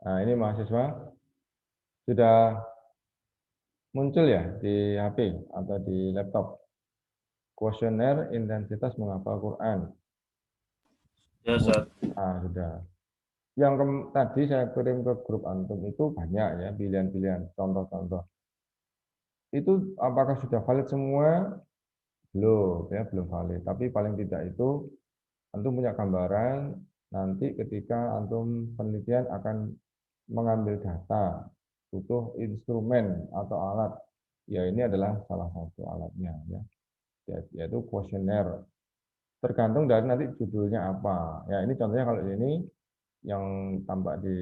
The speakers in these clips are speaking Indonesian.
Nah, ini mahasiswa sudah muncul ya di HP atau di laptop. Kuesioner intensitas menghafal Quran. Ya, Ustaz. Sudah. Yang tadi saya kirim ke grup antum itu banyak ya pilihan-pilihan, contoh-contoh. Itu apakah sudah valid semua? Belum, ya belum valid. Tapi paling tidak itu antum punya gambaran nanti ketika antum penelitian akan mengambil data, butuh instrumen atau alat. Ya ini adalah salah satu alatnya ya, yaitu kuesioner. Tergantung dari nanti judulnya apa. Ya ini contohnya kalau ini yang tampak di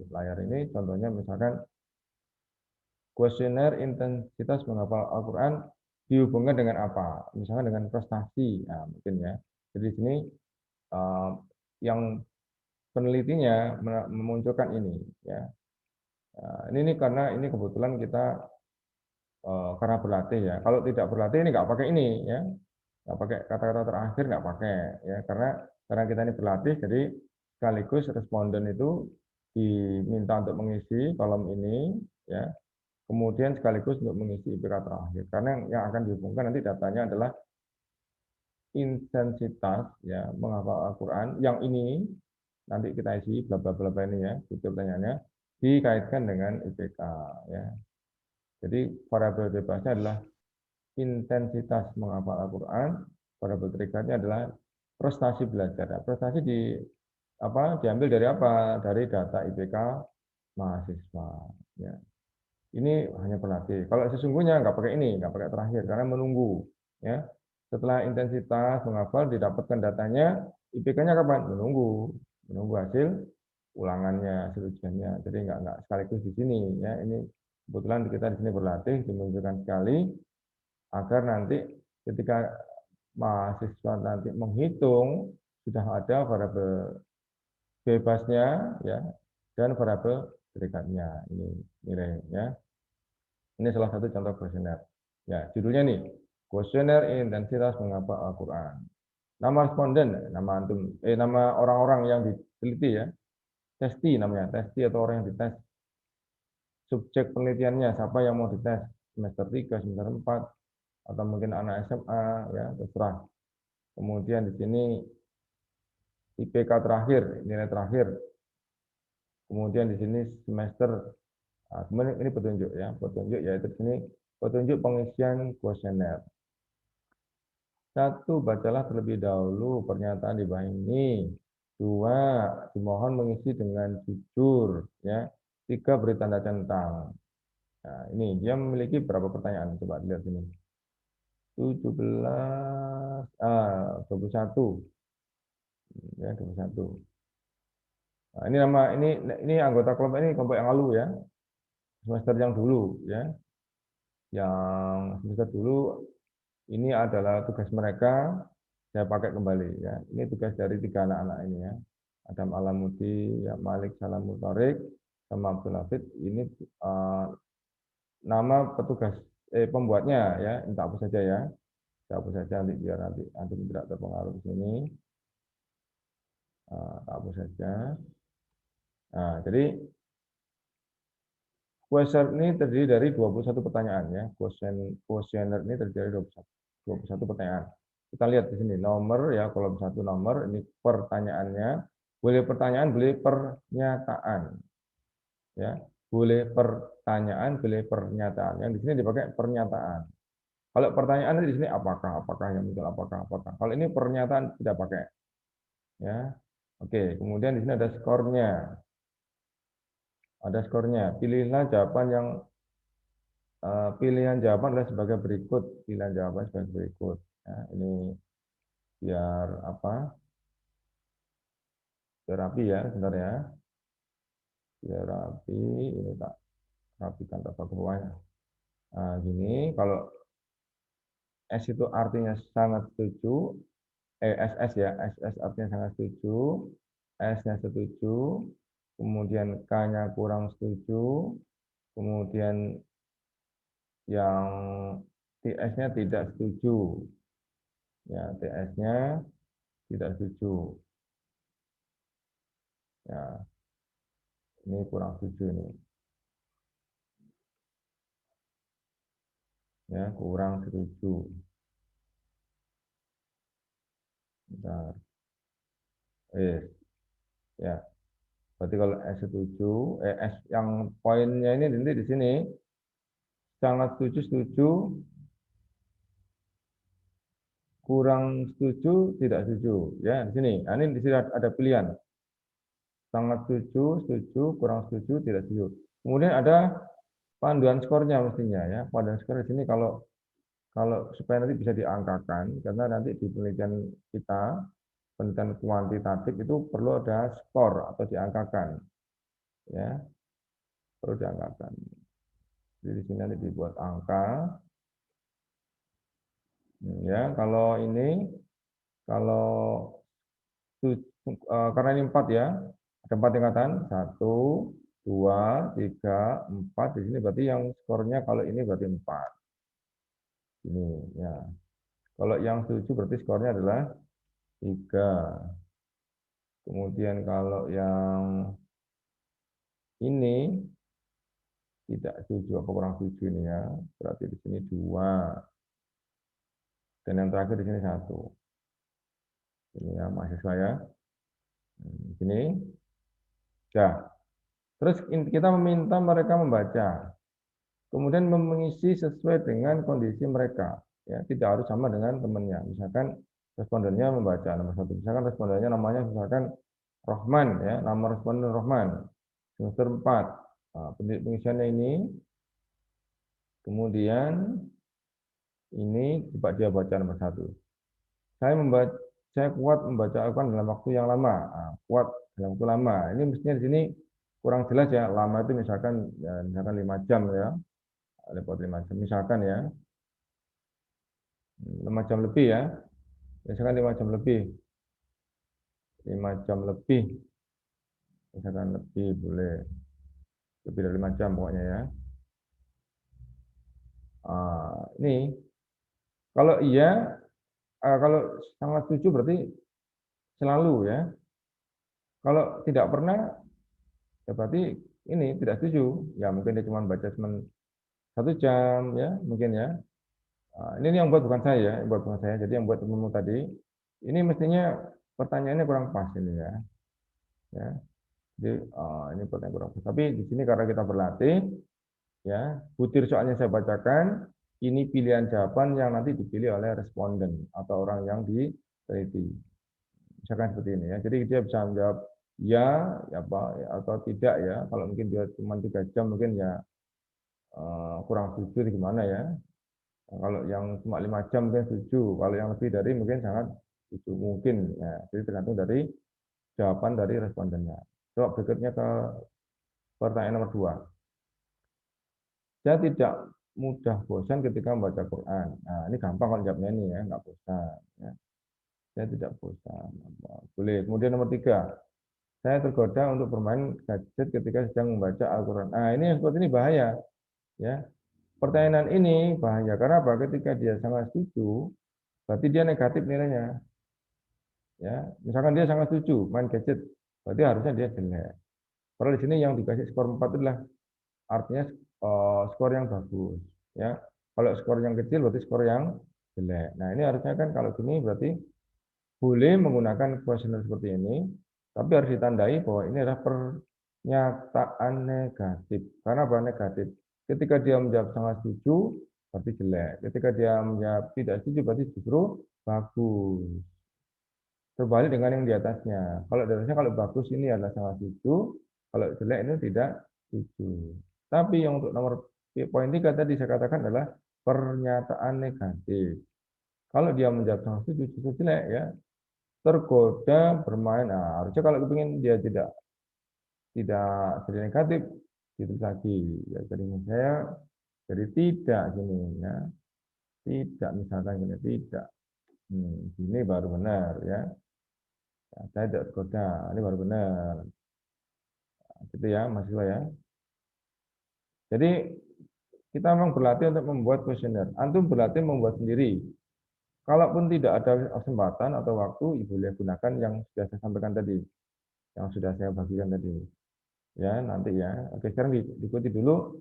layar ini contohnya misalkan kuesioner intensitas menghafal Al-Quran dihubungkan dengan apa? Misalkan dengan prestasi, nah, mungkin ya. Jadi di sini uh, yang penelitinya memunculkan ini, ya. Ini karena ini kebetulan kita karena berlatih ya. Kalau tidak berlatih ini nggak pakai ini, ya. Nggak pakai kata-kata terakhir nggak pakai, ya. Karena kita ini berlatih, jadi sekaligus responden itu diminta untuk mengisi kolom ini, ya. Kemudian sekaligus untuk mengisi IPK terakhir. Karena yang akan dihubungkan nanti datanya adalah intensitas ya menghafal Al-Quran. Yang ini nanti kita isi bla bla bla ini ya, itu pertanyaannya dikaitkan dengan IPK ya. Jadi variabel bebasnya adalah intensitas menghafal Al-Quran, variabel triggernya adalah prestasi belajar. Nah, prestasi diambil dari apa? Dari data IPK mahasiswa ya. Ini hanya pelatih. Kalau sesungguhnya nggak pakai ini, nggak pakai terakhir, karena menunggu. Ya, setelah intensitas menghafal didapatkan datanya, IPK-nya kapan? Menunggu hasil ulangannya, hasil ujiannya. Jadi nggak sekaligus di sini. Ya, ini kebetulan kita di sini berlatih, dimunculkan sekali agar nanti ketika mahasiswa nanti menghitung sudah ada variabel bebasnya, ya, dan variabel berikutnya ini nilai ya. Ini salah satu contoh kuesioner. Ya, judulnya nih, kuesioner intensitas menghafal Al-Quran. Nama responden, nama orang-orang yang diteliti ya, testi namanya, testi atau orang yang dites. Subjek penelitiannya, siapa yang mau dites, semester 3, semester 4, atau mungkin anak SMA, ya, terserah. Kemudian di sini IPK terakhir, nilai terakhir. Kemudian di sini semester, kemudian ini petunjuk ya, petunjuk yaitu di sini petunjuk pengisian kuesioner. Satu, bacalah terlebih dahulu pernyataan di bawah ini. Dua, dimohon mengisi dengan jujur. Ya. Tiga, beri tanda centang. Nah, ini dia memiliki berapa pertanyaan? Coba lihat sini. 17, 21. Ya, 21. Nah, ini anggota kelompok ini kelompok yang lalu ya. Semester yang dulu ya. Yang semester dulu ini adalah tugas mereka, saya pakai kembali ya. Ini tugas dari tiga anak-anak ini ya. Adam Alamudi, ya, Malik Salamutarik, sama Abdul Hafid. Ini nama petugas pembuatnya ya. Entah apa saja ya. Entah apa saja nanti biar nanti tidak terpengaruh di sini. Apa saja. Nah, jadi kuesioner ini terdiri dari 21 pertanyaan ya. Kuesioner ini terdiri dari 21 pertanyaan. Kita lihat di sini nomor ya, kolom 1 nomor, ini pertanyaannya. Boleh pertanyaan, boleh pernyataan. Ya, boleh pertanyaan, boleh pernyataan. Yang di sini dipakai pernyataan. Kalau pertanyaan di sini apakah yang muncul apakah. Kalau ini pernyataan tidak pakai. Ya. Oke, kemudian di sini ada skornya. Ada skornya. Pilihlah jawaban yang pilihan jawaban adalah sebagai berikut. Pilihan jawaban sebagai berikut. Ya, ini biar apa? Biar rapi ya, sebentar ya. Biar rapi, ini tak rapikan tak ke bawahnya. Nah, gini, kalau S itu artinya sangat setuju, SS ya, SS artinya sangat setuju, S-nya setuju, kemudian K-nya kurang setuju, kemudian yang TS-nya tidak setuju, ya TS-nya tidak setuju, ya Ini kurang setuju ini. Ya, kurang setuju. Bentar. Ya. Berarti kalau S setuju, S yang poinnya ini nanti di sini sangat setuju, setuju, kurang setuju, tidak setuju. Ya, di sini. Nah, ini di sini ada pilihan. Sangat setuju, setuju, kurang setuju, tidak setuju. Kemudian ada panduan skornya mestinya ya. Panduan skor di sini kalau supaya nanti bisa diangkakan, karena nanti di penelitian kita, penelitian kuantitatif itu perlu ada skor atau diangkakan. Ya, perlu diangkakan. Jadi di sini nanti dibuat angka. Ya, kalau ini kalau karena ini 4 ya, ada 4 tingkatan, 1, 2, 3, 4. Di sini berarti yang skornya kalau ini berarti 4. Ini ya. Kalau yang 7 berarti skornya adalah 3. Kemudian kalau yang ini tidak 7 apa kurang 7 ini ya. Berarti di sini 2. Dan yang terakhir di sini 1. Ini ya mahasiswa ya. Di sini. Ya. Terus kita meminta mereka membaca. Kemudian mengisi sesuai dengan kondisi mereka. Ya, tidak harus sama dengan temannya. Misalkan respondennya membaca nomor 1. Misalkan respondennya namanya misalkan Rohman ya, nama responden Rohman. Semester 4. Nah, pengisiannya ini. Kemudian ini coba dia baca nomor 1. Saya kuat membaca Al-Quran dalam waktu yang lama. Nah, kuat dalam waktu lama. Ini mestinya di sini kurang jelas ya. Lama itu misalkan ya, misalkan 5 jam ya. Lewat 5 jam misalkan ya. 5 jam lebih ya. Misalkan 5 jam lebih. 5 jam lebih. Misalkan lebih boleh. Lebih dari 5 jam pokoknya ya. Ini kalau iya, kalau sangat setuju berarti selalu ya. Kalau tidak pernah, ya berarti ini tidak setuju. Ya mungkin dia cuma baca cuma 1 jam ya, mungkin ya. Ini yang buat bukan saya ya, yang buat bukan saya. Jadi yang buat temanmu tadi, ini mestinya pertanyaannya kurang pas ini ya. Ya, jadi ini pertanyaan kurang pas. Tapi di sini karena kita berlatih, ya butir soalnya saya bacakan. Ini pilihan jawaban yang nanti dipilih oleh responden atau orang yang diteliti. Misalkan seperti ini ya. Jadi dia bisa menjawab ya, apa atau tidak ya. Kalau mungkin dia cuma 3 jam mungkin ya kurang setuju gimana ya. Nah, kalau yang cuma 5 jam mungkin setuju. Kalau yang lebih dari mungkin sangat setuju mungkin ya. Jadi tergantung dari jawaban dari respondennya. Coba berikutnya ke pertanyaan nomor 2. Saya tidak mudah bosan ketika membaca Quran. Nah, ini gampang kalau jawabnya ini ya, nggak bosan. Ya. Saya tidak bosan. Boleh. Kemudian nomor 3. Saya tergoda untuk bermain gadget ketika sedang membaca Al-Quran. Nah, ini seperti ini bahaya. Ya. Pertanyaan ini bahaya. Karena apa? Ketika dia sangat setuju, berarti dia negatif nilainya. Ya. Misalkan dia sangat setuju main gadget, berarti harusnya dia jelek. Padahal di sini yang dikasih skor 4 adalah artinya skor yang bagus. Ya. Kalau skor yang kecil berarti skor yang jelek. Nah, ini harusnya kan kalau gini berarti boleh menggunakan kuesioner seperti ini, tapi harus ditandai bahwa ini adalah pernyataan negatif. Karena apa negatif? Ketika dia menjawab sangat setuju, berarti jelek. Ketika dia menjawab tidak setuju, berarti justru bagus. Terbalik dengan yang di atasnya. Kalau di atasnya kalau bagus ini adalah sangat setuju, kalau jelek ini tidak setuju. Tapi yang untuk nomor poin 3 tadi saya katakan adalah pernyataan negatif. Kalau dia menjawab sangat setuju, justru jelek ya. Tergoda bermain. Nah, harusnya kalau kepingin dia tidak jadi negatif, gitu lagi. Ya, jadi saya jadi tidak gini ya. Tidak misalkan gini, tidak. Ini baru benar ya. Ya, saya tidak tergoda, ini baru benar. Nah, gitu ya, mahasiswa ya. Jadi kita memang berlatih untuk membuat kuesioner. Antum berlatih membuat sendiri. Kalaupun tidak ada kesempatan atau waktu, boleh gunakan yang sudah saya sampaikan tadi, yang sudah saya bagikan tadi. Ya, nanti ya. Oke, sekarang diikuti dulu.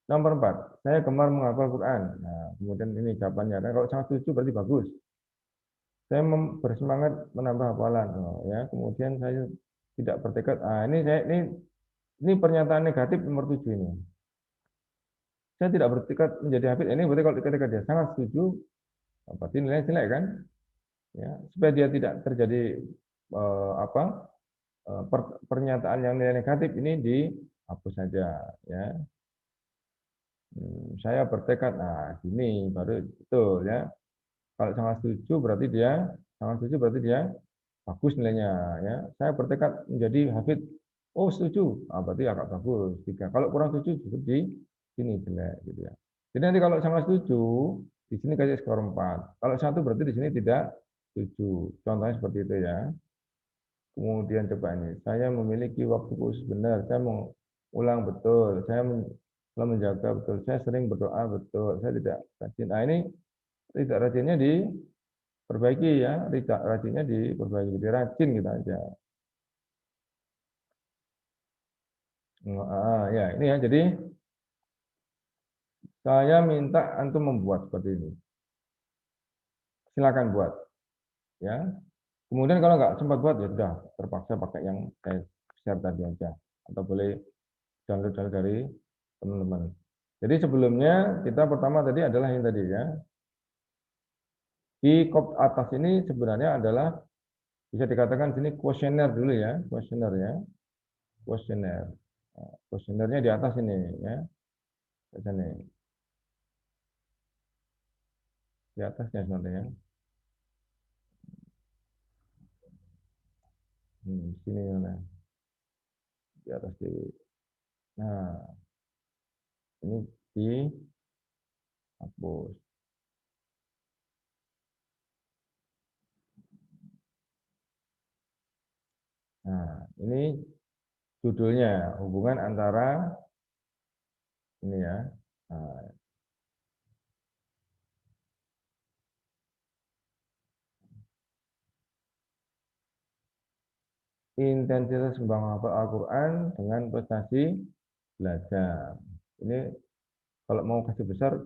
Nomor 4, saya gemar menghafal Quran. Nah, kemudian ini jawabannya. Nah, kalau sangat setuju berarti bagus. Saya bersemangat menambah hafalan. Oh, ya, kemudian saya tidak bertekad. Ah, ini pernyataan negatif nomor 7 ini. Saya tidak bertekad menjadi hafid. Ini berarti kalau ketika dia sangat setuju, berarti nilai jelek kan? Ya, supaya dia tidak terjadi apa pernyataan yang nilai negatif ini dihapus saja. Ya, saya bertekad. Nah, gini baru betul ya. Kalau sangat setuju berarti dia bagus nilainya ya. Saya bertekad menjadi hafid. Oh, setuju. Ah, berarti agak bagus. 3. Kalau kurang setuju cukup di sini jelek gitu ya. Jadi nanti kalau sangat setuju di sini kasih skor 4. Kalau satu berarti di sini tidak setuju. Contohnya seperti itu ya. Kemudian coba ini, saya memiliki waktu khusus benar. Saya mengulang betul. Saya selalu menjaga betul. Saya sering berdoa betul. Saya tidak rajin. Nah, ini tidak rajinnya diperbaiki ya. Tidak rajinnya diperbaiki. Jadi rajin kita aja. Ya, ini ya. Jadi saya minta antum membuat seperti ini. Silakan buat, ya. Kemudian kalau nggak sempat buat, ya sudah terpaksa pakai yang saya share tadi aja. Atau boleh download dari teman-teman. Jadi sebelumnya kita pertama tadi adalah yang tadi ya. Di kop atas ini sebenarnya adalah bisa dikatakan sini kuesioner dulu ya, kuesioner ya, kuesioner. Kuesionernya di atas ini ya, di sini. Di atasnya sebenarnya. Sini mana? Di atas di. Nah, ini dihapus. Nah, ini judulnya hubungan antara ini ya. Nah, intensitas menghafal Al-Quran dengan prestasi belajar. Ini kalau mau kasih besar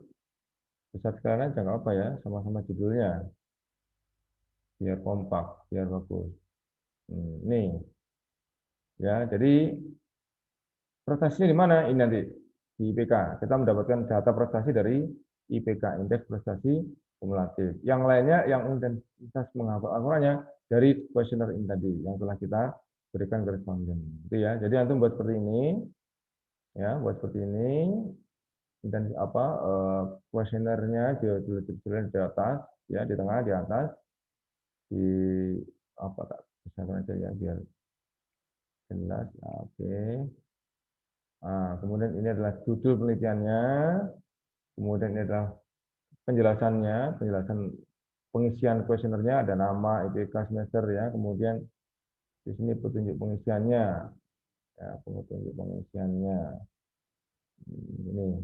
sekalian aja nggak apa ya, sama-sama judulnya, biar kompak, biar bagus. Nih, ya. Jadi prestasinya di mana? Ini nanti di IPK. Kita mendapatkan data prestasi dari IPK, Indeks Prestasi Kumulatif. Yang lainnya, yang intensitas menghafal Al-Qurannya dari kuesioner ini tadi, yang telah kita berikan koresponden. Itu ya. Jadi antum buat seperti ini, ya, buat seperti ini. Dan apa kuesionernya di atas, ya, di tengah, di atas, di apa tak besarkan aja ya biar jelas. Oke. Nah, kemudian ini adalah judul penelitiannya, kemudian ini adalah penjelasannya, penjelasan pengisian kuesionernya, ada nama, IPK semester ya, kemudian di sini petunjuk pengisiannya, ya, petunjuk pengisiannya ini.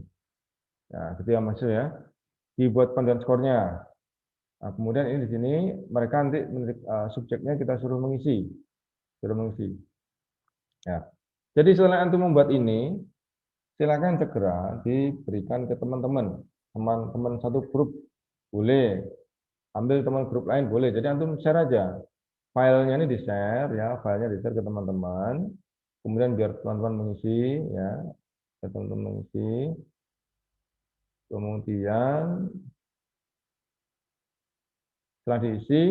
Nah, ketika masuk ya, dibuat panduan skornya. Nah, kemudian ini di sini mereka nanti subjeknya kita suruh mengisi, Ya. Jadi setelah antum membuat ini, silakan segera diberikan ke teman-teman, teman-teman satu grup boleh, ambil teman grup lain boleh. Jadi antum share aja, filenya ini di share ya, filenya di share ke teman-teman. Kemudian biar teman-teman mengisi ya, teman-teman mengisi. Kemudian setelah diisi,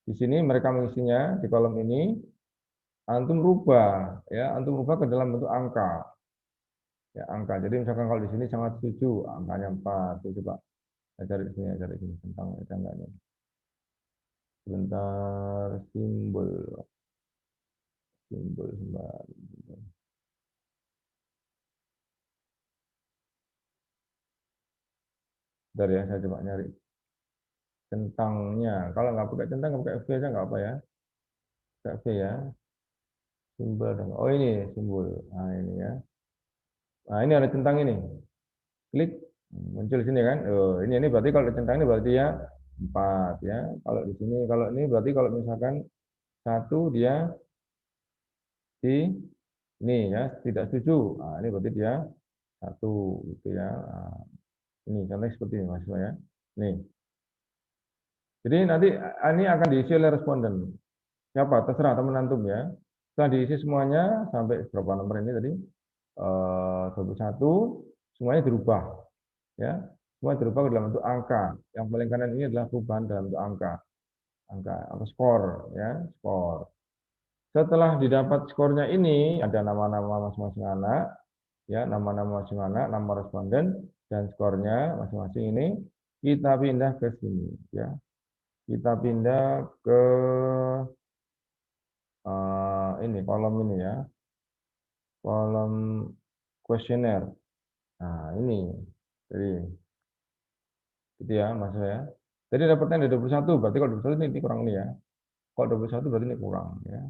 di sini mereka mengisinya di kolom ini. Antum rubah ya, antum rubah ke dalam bentuk angka. Ya, angka. Jadi misalkan kalau di sini sangat setuju, angkanya 4. Coba saya cari di sini tentang enggaknya. Sebentar, simbol sebentar. Bentar ya, saya coba nyari centangnya. Kalau nggak pakai centang, nggak pakai V aja nggak apa ya. Pakai V ya. Simbol dong. Oh ini simbol. Nah ini ya. Nah ini ada centang ini. Klik muncul di sini kan. Oh, ini berarti kalau centang ini berarti ya 4 ya. Kalau di sini kalau ini berarti kalau misalkan 1 dia di Ini ya, tidak setuju. Nah, ini berarti dia 1 gitu ya. Nah, ini contohnya seperti ini mahasiswa ya. Nih. Jadi nanti ini akan diisi oleh responden. Siapa? Terserah teman antum ya. Setelah diisi semuanya sampai berapa nomor ini tadi? 21, semuanya dirubah ya. Semua dirubah ke dalam bentuk angka. Yang paling kanan ini adalah perubahan dalam bentuk angka. Angka atau skor ya, skor. Setelah didapat skornya ini ada nama-nama masing-masing anak ya, nama-nama masing anak, nama responden dan skornya masing-masing ini kita pindah ke sini ya. Kita pindah ke ini kolom ini ya. Kolom kuesioner. Nah, ini. Jadi gitu ya, Mas ya. Jadi dapatnya ada 21, berarti kalau 21 ini kurang ini ya. Kalau 21 berarti ini kurang ya.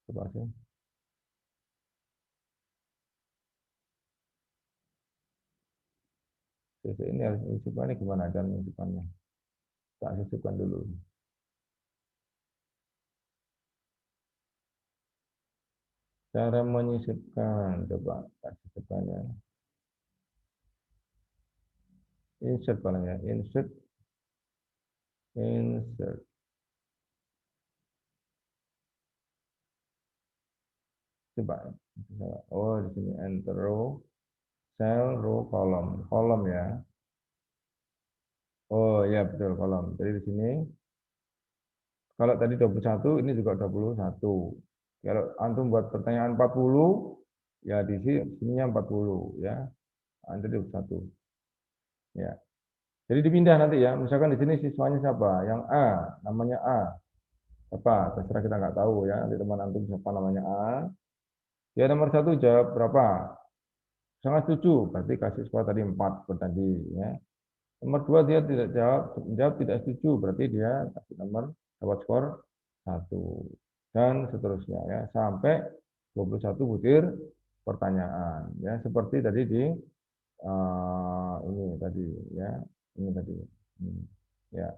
Coba aja. Jadi ini harus ini gimana dan insipannya. Tak sisipkan dulu. Cara menyisipkan, coba tak sisipkannya. Insert paling ya, insert, insert. Coba, oh di sini enter row, cell, row, kolom, kolom ya. Oh ya betul kolom. Jadi di sini kalau tadi 21, ini juga 21. Kalau antum buat pertanyaan 40, ya di sininya 40 ya. Nanti 21. Ya. Jadi dipindah nanti ya. Misalkan di sini siswanya siapa? Yang A, namanya A. Apa? Terserah kita nggak tahu ya. Nanti teman antum siapa namanya A. Ya nomor 1 jawab berapa? Sangat setuju. Berarti kasih skor tadi 4 seperti tadi ya. Nomor 2 dia tidak jawab tidak setuju. Berarti dia kasih nomor dapat skor 1. Dan seterusnya ya. Sampai 21 butir pertanyaan ya. Seperti tadi di ini tadi ya. Ini tadi. Ya.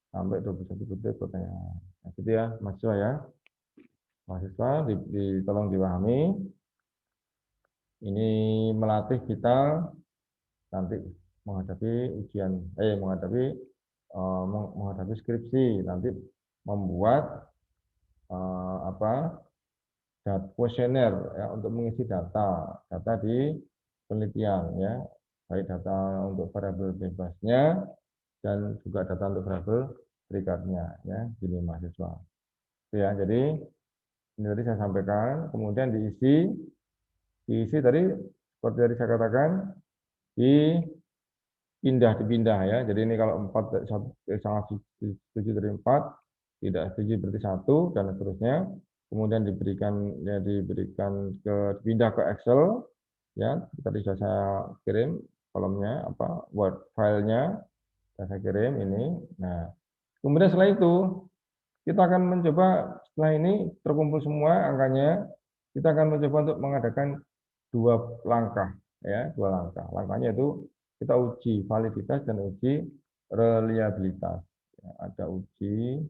Sampai 21 butir pertanyaan. Nah, gitu ya, mahasiswa ya. Mahasiswa tolong dipahami. Ini melatih kita nanti menghadapi ujian, menghadapi skripsi, nanti membuat apa kuesioner ya untuk mengisi data di penelitian ya, baik data untuk variabel bebasnya dan juga data untuk variabel perikatnya ya, gini mahasiswa. Ya, jadi ini tadi saya sampaikan, kemudian diisi tadi seperti tadi saya katakan dipindah ya. Jadi ini kalau 4 sangat setuju dari 4, tidak setuju berarti 1 dan seterusnya. Kemudian diberikan dipindah ke Excel ya. Tadi sudah saya kirim kolomnya Word filenya saya kirim ini. Nah, kemudian setelah itu kita akan mencoba setelah ini terkumpul semua angkanya, kita akan mencoba untuk mengadakan 2 langkah ya, 2 langkah. Langkahnya itu kita uji validitas dan uji reliabilitas. Ya, ada uji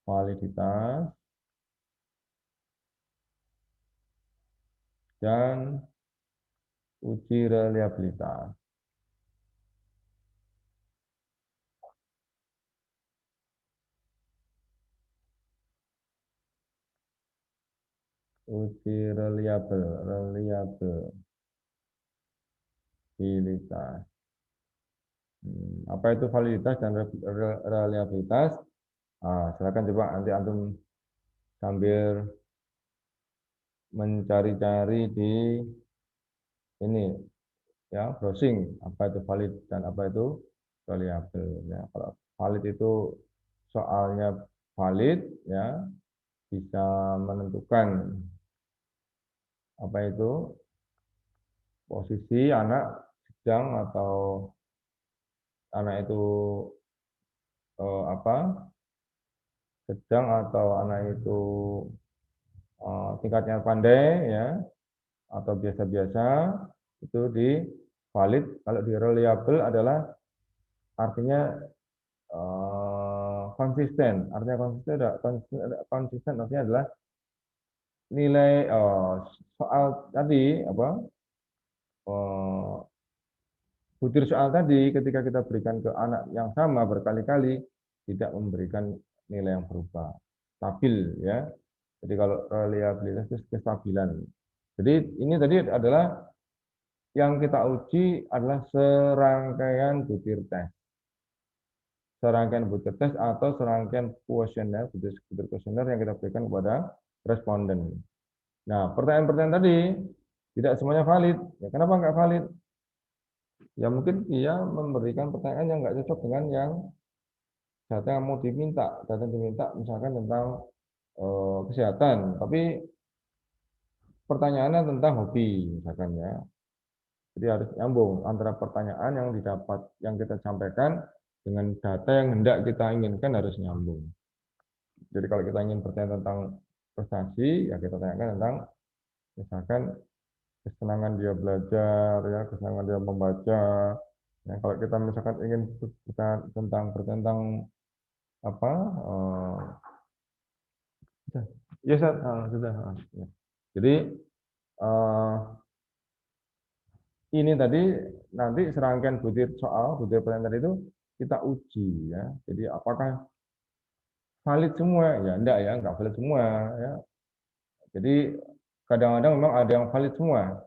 validitas dan uji reliabilitas. Uji reliabilitas. Apa itu validitas dan reliabilitas? Silakan coba nanti antum sambil mencari-cari di ini ya, browsing apa itu valid dan apa itu reliable ya. Kalau valid itu soalnya valid ya, bisa menentukan apa itu posisi anak sedang atau anak itu apa sedang atau anak itu tingkatnya pandai ya atau biasa-biasa, itu di valid. Kalau di reliable adalah artinya konsisten. Artinya konsisten artinya adalah nilai soal tadi apa butir soal tadi ketika kita berikan ke anak yang sama berkali-kali tidak memberikan nilai yang berubah, stabil ya. Jadi kalau reliabilitas itu kestabilan. Jadi ini tadi adalah yang kita uji adalah serangkaian butir tes. Serangkaian butir tes atau serangkaian kuesioner, butir kuesioner yang kita berikan kepada responden. Nah, pertanyaan-pertanyaan tadi tidak semuanya valid. Ya, kenapa nggak valid? Ya mungkin dia memberikan pertanyaan yang nggak cocok dengan yang data yang mau diminta. Data yang diminta misalkan tentang kesehatan, tapi pertanyaannya tentang hobi misalkan ya. Jadi harus nyambung antara pertanyaan yang didapat, yang kita sampaikan dengan data yang hendak kita inginkan harus nyambung. Jadi kalau kita ingin bertanya tentang prestasi, ya kita tanyakan tentang misalkan kesenangan dia belajar, ya kesenangan dia membaca. Ya, kalau kita misalkan ingin bertentang apa? Ya sudah. Ya. Jadi ini tadi nanti serangkaian butir soal, butir pertanyaan tadi itu kita uji ya. Jadi apakah valid semua? Ya enggak valid semua ya. Jadi kadang-kadang memang ada yang valid semua,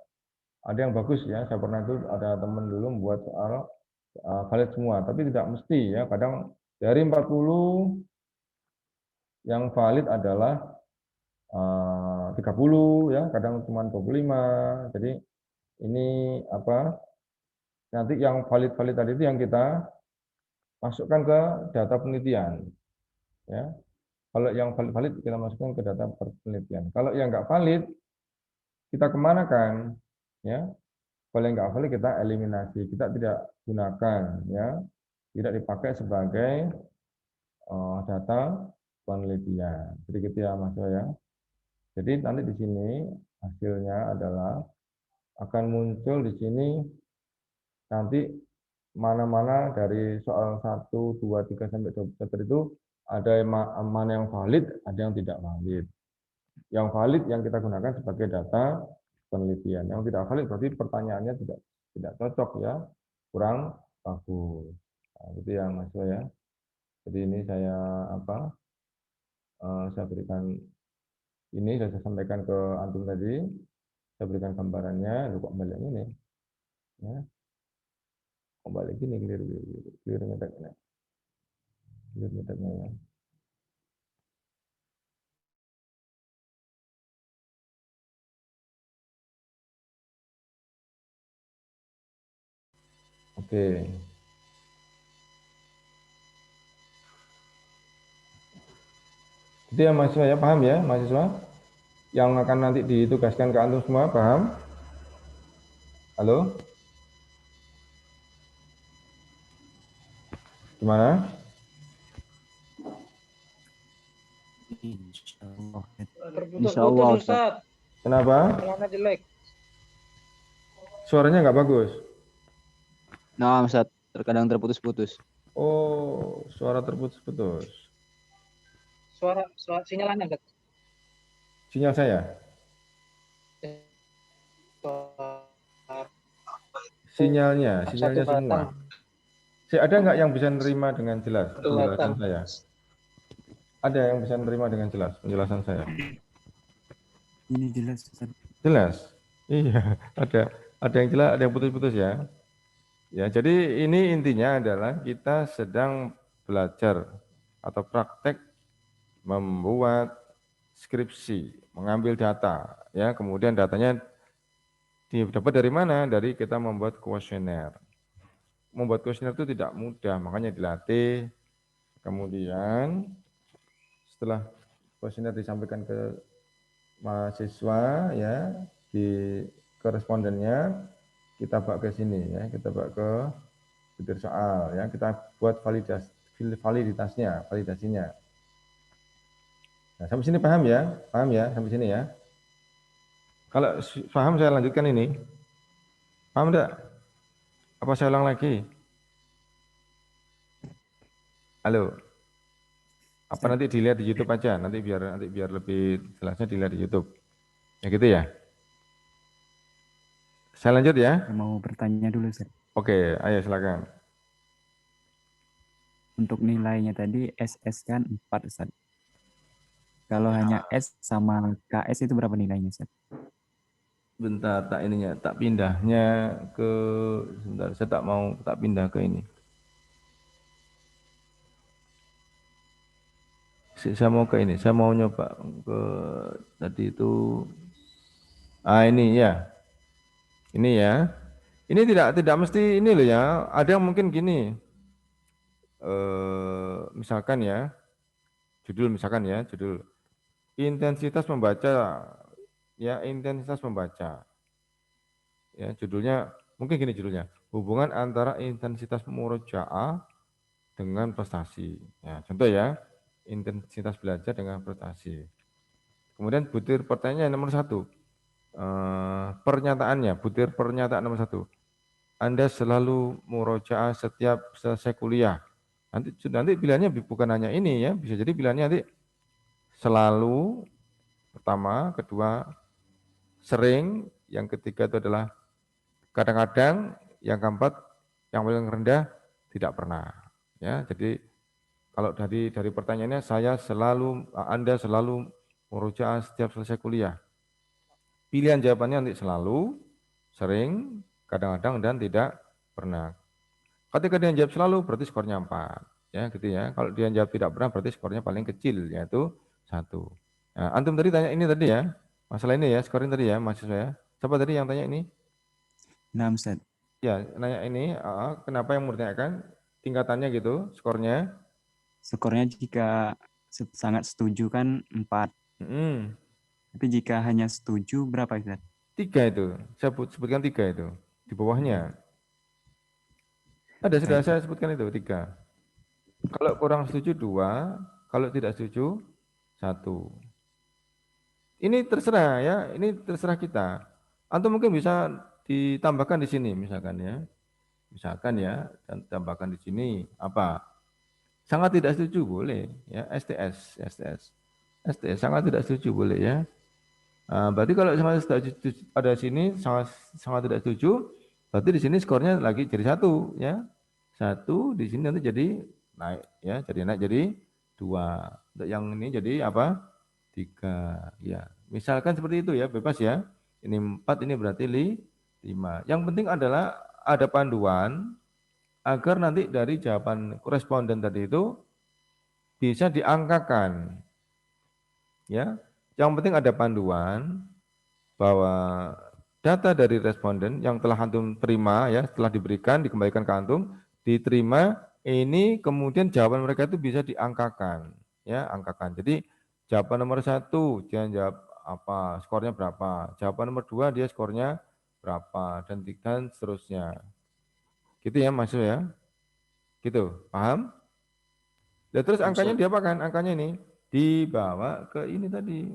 ada yang bagus ya. Saya pernah itu ada teman dulu membuat soal valid semua, tapi tidak mesti ya. Kadang dari 40 yang valid adalah 30 ya, kadang cuma 25. Jadi ini apa? Nanti yang valid-valid tadi itu yang kita masukkan ke data penelitian ya. Kalau yang valid kita masukkan ke data penelitian. Kalau yang nggak valid kita kemanakan ya. Kalau yang nggak valid kita eliminasi, kita tidak gunakan ya, tidak dipakai sebagai data penelitian. Jadi gitu ya Mas ya. Jadi nanti di sini hasilnya adalah akan muncul di sini nanti mana-mana dari soal 1, 2, 3 sampai 20 itu ada yang mana yang valid, ada yang tidak valid. Yang valid yang kita gunakan sebagai data penelitian. Yang tidak valid berarti pertanyaannya tidak cocok ya, kurang bagus. Nah, itu yang Mas ya. Jadi ini saya saya berikan ini saya sampaikan ke antum tadi, saya berikan gambarannya, lu kok balik ini ya. Kembali gini clear ngeteknya. Clear ngeteknya ya. Oke. Jadi ya mahasiswa ya, paham ya mahasiswa? Yang akan nanti ditugaskan ke antum semua, paham? Halo? Gimana? Insyaallah. Terputus-putus Ustaz. Kenapa? Sinyalnya jelek. Suaranya nggak bagus. Nah, Ustaz, terkadang terputus-putus. Oh, suara terputus-putus. Suara sinyalnya enggak. Sinyal saya? Sinyalnya semua. Ada nggak yang bisa nerima dengan jelas penjelasan saya? Ada yang bisa nerima dengan jelas penjelasan saya? Ini jelas, Ustaz. Jelas? Iya, ada yang jelas, ada yang putus-putus ya. Ya, jadi ini intinya adalah kita sedang belajar atau praktek membuat skripsi, mengambil data, ya, kemudian datanya didapat dari mana? Dari kita membuat kuesioner. Membuat kuesioner itu tidak mudah, makanya dilatih. Kemudian setelah kuesioner disampaikan ke mahasiswa, ya, di korespondennya, kita bawa ke sini, ya, kita bawa ke butir soal, ya, kita buat validasinya. Nah, sampai sini paham ya? Paham ya sampai sini ya? Kalau paham saya lanjutkan ini. Paham enggak? Apa saya ulang lagi? Halo. Apa nanti dilihat di YouTube aja? Nanti biar lebih jelasnya dilihat di YouTube. Ya gitu ya. Saya lanjut ya. Saya mau bertanya dulu, Ustaz. Oke, ayo silakan. Untuk nilainya tadi SS kan 4, Ustaz. Kalau hanya S sama KS itu berapa nilainya, Ustaz? Bentar, tak pindahnya ke, sebentar, saya tak pindah ke ini. Saya mau ke ini, saya mau nyoba ke tadi itu. Ini ya. Ini ya. Ini tidak mesti ini loh ya. Ada yang mungkin gini. Misalkan ya, judul intensitas membaca, ya intensitas membaca. Ya, judulnya mungkin gini judulnya. Hubungan antara intensitas murojaah dengan prestasi. Ya, contoh ya, intensitas belajar dengan prestasi. Kemudian butir pertanyaan nomor 1. Pernyataannya, butir pernyataan nomor 1. Anda selalu murojaah setiap selesai kuliah. Nanti pilihannya bukan hanya ini ya, bisa jadi pilihannya nanti selalu pertama, kedua sering, yang ketiga itu adalah kadang-kadang, yang keempat yang paling rendah tidak pernah. Ya, jadi kalau dari pertanyaannya Anda selalu murojaah setiap selesai kuliah. Pilihan jawabannya nanti selalu, sering, kadang-kadang dan tidak pernah. Ketika dia jawab selalu berarti skornya 4. Ya, gitu ya. Kalau dia jawab tidak pernah berarti skornya paling kecil yaitu 1. Nah, antum tadi tanya ini tadi ya. Masalah ini ya, skorin tadi ya mahasiswa ya. Siapa tadi yang tanya ini? Nah, Ustaz. Ya, nanya ini, kenapa yang mau ditanyakan? Tingkatannya gitu, skornya. Skornya jika sangat setuju kan 4. Hmm, Tapi jika hanya setuju berapa, Ustaz? 3 itu, saya sebutkan 3 itu. Di bawahnya. Ada, sudah Baik. saya sebutkan itu 3. Kalau kurang setuju 2, kalau tidak setuju 1. Ini terserah ya, ini terserah kita. Antum mungkin bisa ditambahkan di sini misalkan ya. Misalkan ya, dan tambahkan di sini apa? Sangat tidak setuju boleh ya, STS sangat tidak setuju boleh ya. Berarti kalau sangat tidak setuju pada sini sangat tidak setuju, berarti di sini skornya lagi jadi 1 ya. 1 di sini nanti jadi naik ya, jadi 2. Untuk yang ini jadi apa? 3 ya. Misalkan seperti itu ya, bebas ya. Ini 4, ini berarti 5. Yang penting adalah ada panduan agar nanti dari jawaban koresponden tadi itu bisa diangkakan. Ya. Yang penting ada panduan bahwa data dari responden yang telah antum terima ya, setelah dikembalikan ke antum, diterima, ini kemudian jawaban mereka itu bisa diangkakan, ya, angkakan. Jadi jawaban nomor 1 dia jawab apa, skornya berapa. Jawaban nomor 2 dia skornya berapa, dan seterusnya. Gitu ya Mas ya. Gitu, paham? Dan terus angkanya diapakan? Angkanya ini dibawa ke ini tadi.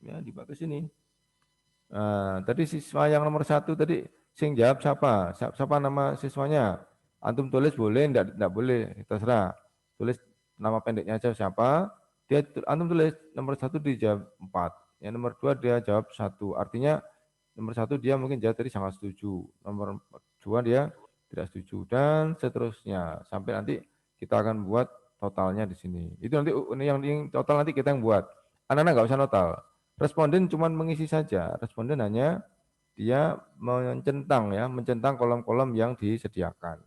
Ya, dibawa ke sini. Tadi siswa yang nomor 1 tadi sing jawab siapa? Siapa nama siswanya? Antum tulis boleh, enggak boleh, terserah. Tulis nama pendeknya aja siapa. Antum tulis nomor 1 dijawab 4. Yang nomor 2 dia jawab 1. Artinya nomor 1 dia mungkin jawab tadi sangat setuju. Nomor 2 dia tidak setuju dan seterusnya sampai nanti kita akan buat totalnya di sini. Itu nanti yang total nanti kita yang buat. Anak-anak nggak usah total. Responden cuma mengisi saja. Responden hanya dia mencentang kolom-kolom yang disediakan.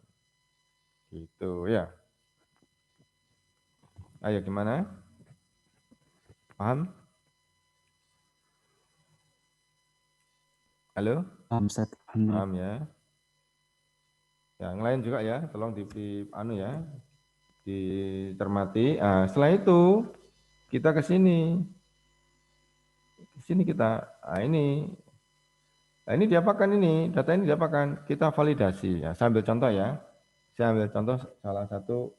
Gitu ya. Ayo gimana? Paham? Halo? Paham, Ustaz. Paham ya. Yang lain juga ya, tolong anu ya, dicermati. Setelah itu kita ke sini. Ke sini kita. Ini. Nah, ini diapakan ini? Data ini diapakan? Kita validasi ya. Saya ambil contoh ya. Saya ambil contoh salah satu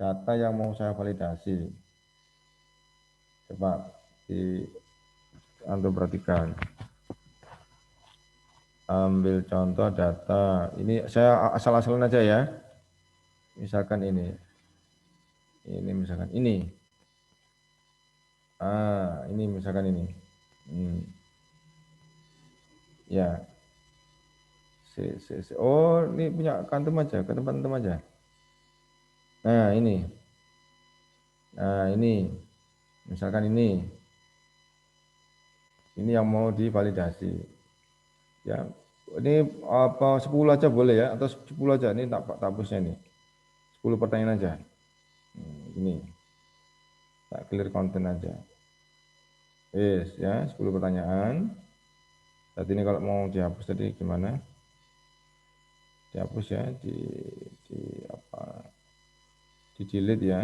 data yang mau saya validasi. Coba antum perhatikan. Ambil contoh data. Ini saya asal-asalan aja ya. Misalkan ini. Ini misalkan ini. Ini misalkan ini. Ya. Oh, ini punya kantum aja, ke tempat antum aja. Nah, ini. Nah, ini. Misalkan ini. Ini yang mau divalidasi. Ya. Ini apa 10 aja boleh ya, atau 10 aja. Ini tak hapusnya ini. 10 pertanyaan aja. Ini. Tak clear konten aja. Yes, ya, 10 pertanyaan. Tadi ini kalau mau dihapus tadi gimana? Dihapus ya, di apa? Di delete ya.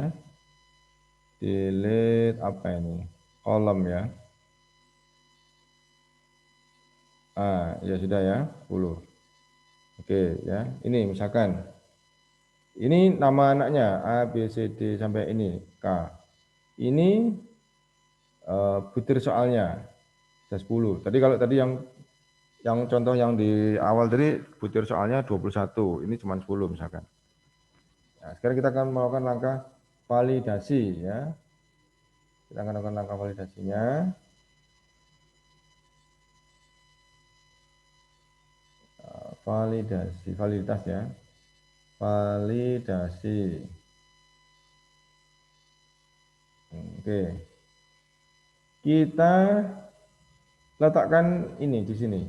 Delete apa ini? Kolom ya. Ya sudah ya, 10. Oke ya. Ini misalkan ini nama anaknya A, B, C, D sampai ini K. Ini butir soalnya ada 10. Tadi kalau tadi yang contoh yang di awal tadi butir soalnya 21, ini cuma 10 misalkan. Nah, sekarang kita akan melakukan langkah validasi ya. Kita akan melakukan langkah validasinya. Validitas ya. Validasi. Oke. Kita letakkan ini di sini.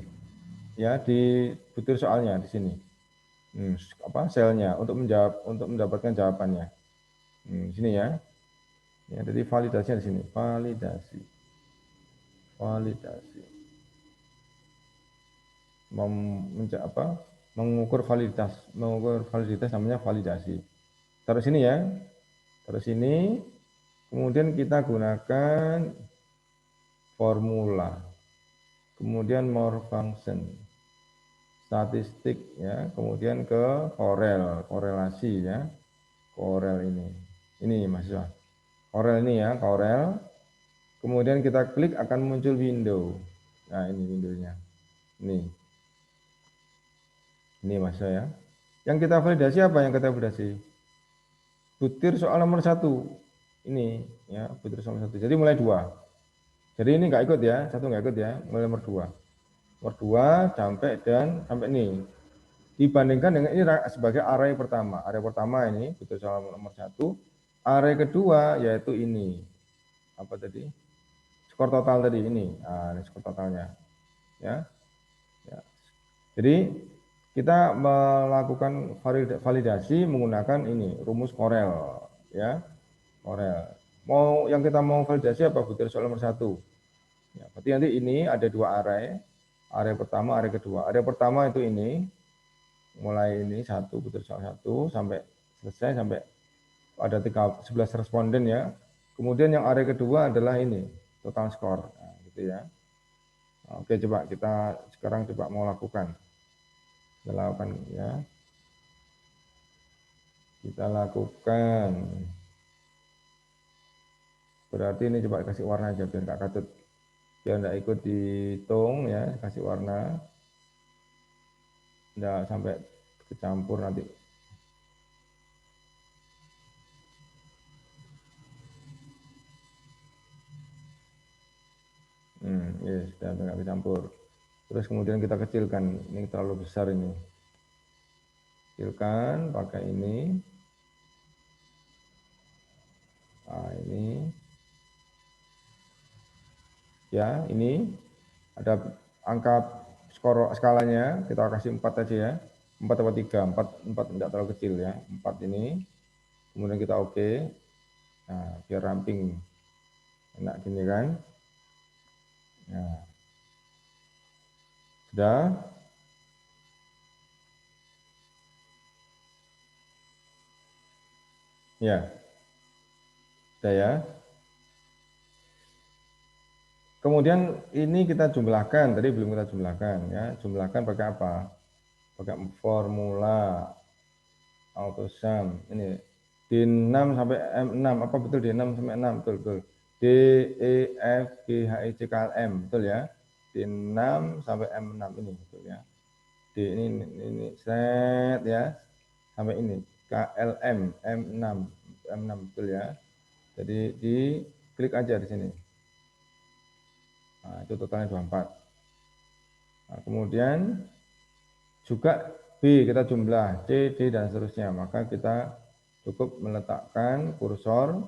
Ya, di butir soalnya di sini. Selnya untuk mendapatkan jawabannya. Di sini ya. Ya, jadi validasinya di sini. Validasi. Mengukur validitas namanya validasi. Taruh sini ya. Taruh sini. Kemudian kita gunakan formula. Kemudian more function. Statistik ya, kemudian ke korelasi ya. Korel ini. Ini mahasiswa. Korel ini ya, korel. Kemudian kita klik akan muncul window. Nah, ini windownya. Ini mahasiswa ya. Yang kita validasi apa yang kita validasi? Butir soal nomor 1. Ini ya, butir soal nomor 1. Jadi mulai 2. Jadi ini enggak ikut ya, 1 enggak ikut ya, mulai nomor 2. Nomor 2 sampai ini. Dibandingkan dengan ini sebagai array pertama. Array pertama ini butir soal nomor 1. Array kedua yaitu ini. Apa tadi? Skor total tadi ini. Ini skor totalnya. Ya. Jadi kita melakukan validasi menggunakan ini rumus Corel ya. Corel. Yang kita mau validasi apa? Butir soal nomor 1. Ya, berarti nanti ini ada 2 array. Array pertama, array kedua. Array pertama itu ini mulai ini 1 butir soal 1 sampai selesai sampai ada 11 responden ya. Kemudian yang array kedua adalah ini total skor. Nah, gitu ya. Oke, coba kita sekarang coba mau lakukan. Kita lakukan ya. Kita lakukan. Berarti ini coba kasih warna aja biar nggak katut. Biar nggak ikut dihitung ya, kasih warna. Nggak sampai kecampur nanti. Yes, sudah nggak kecampur. Terus kemudian kita kecilkan, ini terlalu besar ini. Kecilkan pakai ini. Nah, ini. Ya, ini ada angka skor skalanya, kita kasih 4 aja ya. 4 atau 3, 4 tidak terlalu kecil ya. 4 ini. Kemudian kita oke. Nah, biar ramping. Enak gini kan. Nah. Sudah. Ya. Sudah ya. Kemudian ini kita jumlahkan, tadi belum kita jumlahkan ya. Jumlahkan pakai apa? Pakai formula autosum. Ini D6 sampai M6, apa betul D6 sampai 6? Betul, betul. D, E, F, G, H, I, J, K, L, M, betul ya. D6 sampai M6 ini, betul ya. D ini set ya, sampai ini. K, L, M, M6, M6, betul ya. Jadi di klik aja di sini. Nah, itu totalnya 24. Nah, kemudian juga B kita jumlah, C, D, dan seterusnya. Maka kita cukup meletakkan kursor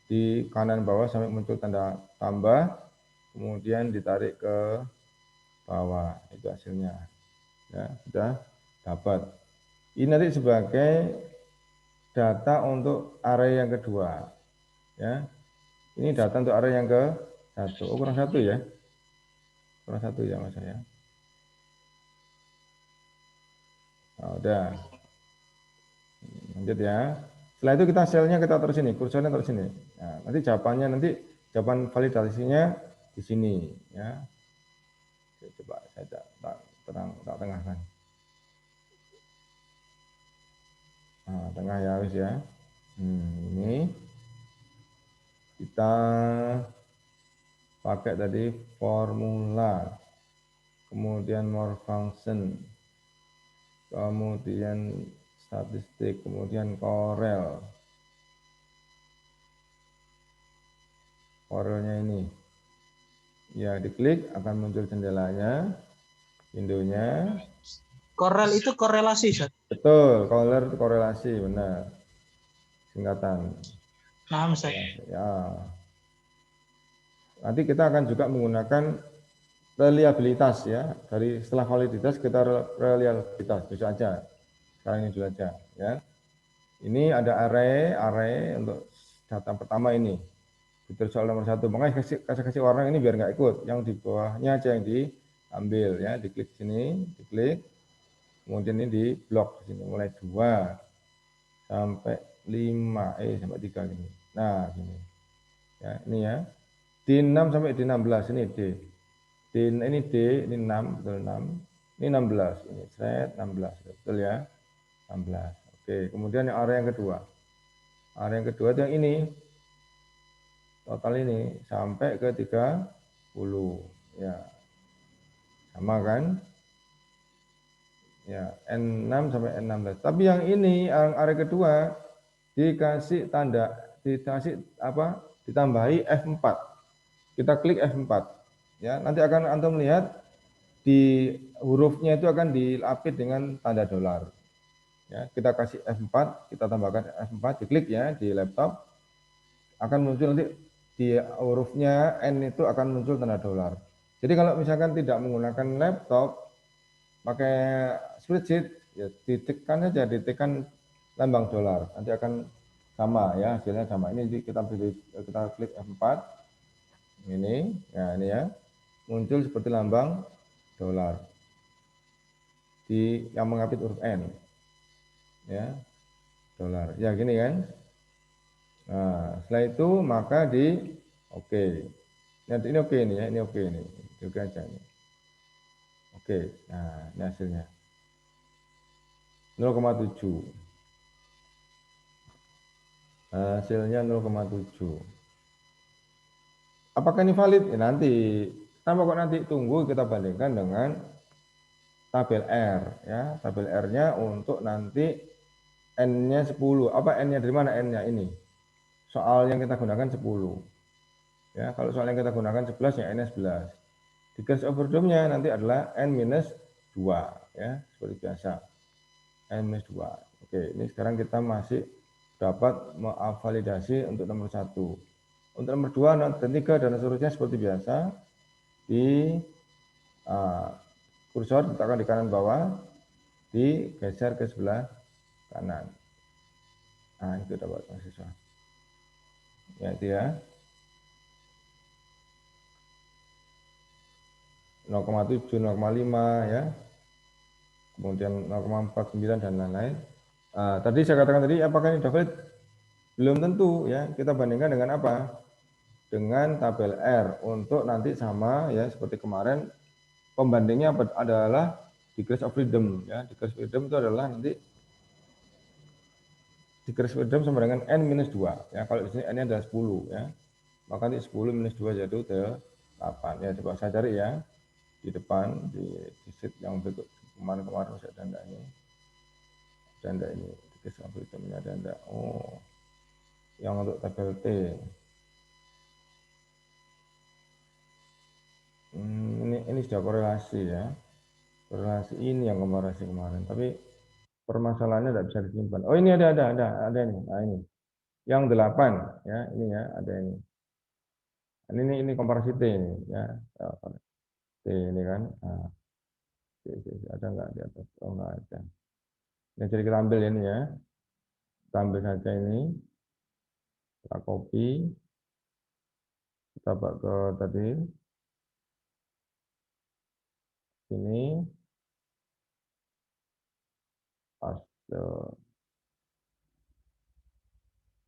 di kanan bawah sampai muncul tanda tambah, kemudian ditarik ke bawah, itu hasilnya. Ya, sudah dapat. Ini nanti sebagai data untuk array yang kedua. Ya, ini data untuk array yang ke satu. Oh, kurang satu ya? Kurang satu ya mas ya. Nah, udah. Lanjut ya. Setelah itu kita selnya kita taruh sini, kursornya taruh sini. Nah, nanti jawaban validasinya di sini ya. Coba saya tak tengahkan. Nah, tengah ya wis ya. Ini kita pakai tadi formula, kemudian more function, kemudian statistik, kemudian Corelnya ini. Ya, diklik akan muncul jendelanya, windownya. Corel itu korelasi, Ustaz. Betul, Corel itu korelasi, benar. Singkatan. Nah, Ustaz. Ya. Nanti kita akan juga menggunakan reliabilitas ya. Dari setelah validitas kita reliabilitas, bisa aja. Sekarang ini dulu aja ya. Ini ada array untuk data pertama ini. Fitur soal nomor 1. Makanya kasih warna ini biar nggak ikut. Yang di bawahnya aja yang diambil ya. Diklik sini, diklik. Kemudian ini di blok sini mulai 2 sampai 5, sampai 3 gini. Nah, gini. Ya, ini ya. D6 sampai D16 ini D. Ini D, ini 6, betul 6. Ini 16, ini set 16, betul ya. 16. Oke, kemudian yang area yang kedua. Area yang kedua itu yang ini. Total ini sampai ke 30. Ya. Sama kan? Ya, N6 sampai N16. Tapi yang ini, yang area kedua dikasih tanda, ditambahi F4. Kita klik F4. Ya, nanti akan antum lihat di hurufnya itu akan dilapis dengan tanda dolar. Ya, kita kasih F4, kita tambahkan F4, diklik ya di laptop, akan muncul nanti di hurufnya N itu akan muncul tanda dolar. Jadi kalau misalkan tidak menggunakan laptop, pakai spreadsheet, ya ditekan aja, ditekan lambang dolar, nanti akan sama ya, hasilnya sama. Ini kita klik F4, ini, ya ini ya, muncul seperti lambang dolar di yang mengapit huruf N, ya dolar, ya gini kan. Nah, setelah itu maka di oke. Ini oke ini ya, ini oke ini. Oke aja ini. Oke. Nah, ini hasilnya. 0,7. Hasilnya 0,7. Apakah ini valid? Ya, nanti. Kenapa kok nanti? Tunggu kita bandingkan dengan tabel R ya. Tabel R-nya untuk nanti N-nya 10. Apa N-nya dari mana N-nya ini? Soal yang kita gunakan 10. Ya, kalau soal yang kita gunakan 11 ya N-nya 11. Di garis overdome-nya nanti adalah N-2 ya, seperti biasa. N-2. Oke, ini sekarang kita masih dapat memvalidasi untuk nomor 1. Untuk nomor 2 dan 3 dan seterusnya seperti biasa. Di kursor diletakkan di kanan bawah, digeser ke sebelah kanan. Nah, itu dapat mahasiswa. Ya, itu ya. 0,7, 0,5 ya. Kemudian 0,49 dan lain-lain. Tadi saya katakan tadi apakah ini valid? Belum tentu ya. Kita bandingkan dengan apa? Dengan tabel R untuk nanti sama ya seperti kemarin. Pembandingnya adalah degrees of freedom ya. Degrees of freedom itu adalah nanti degrees of freedom sama dengan N-2 ya. Kalau di sini N-nya adalah 10 ya. Maka nanti 10 minus 2 jadi 8 ya. Coba saya cari ya di depan di sheet yang berikut kemarin masih ada enggak ini? Ada enggak ini? Degrees of freedomnya ada enggak? Oh, yang untuk tabel T. Ini sudah korelasi ya. Korelasi ini yang komparasi kemarin, tapi permasalahannya tidak bisa disimpan. Oh ini ada nih. Nah ini yang 8 ya, ini ya ada ini. Ini komparasi T ini ya. T ini kan. Nah, ada nggak di atas? Oh nggak ada. Nah, jadi kita ambil ini ya. Kita ambil saja ini. Kita copy. Kita bawa ke tadi. Ini. Paste.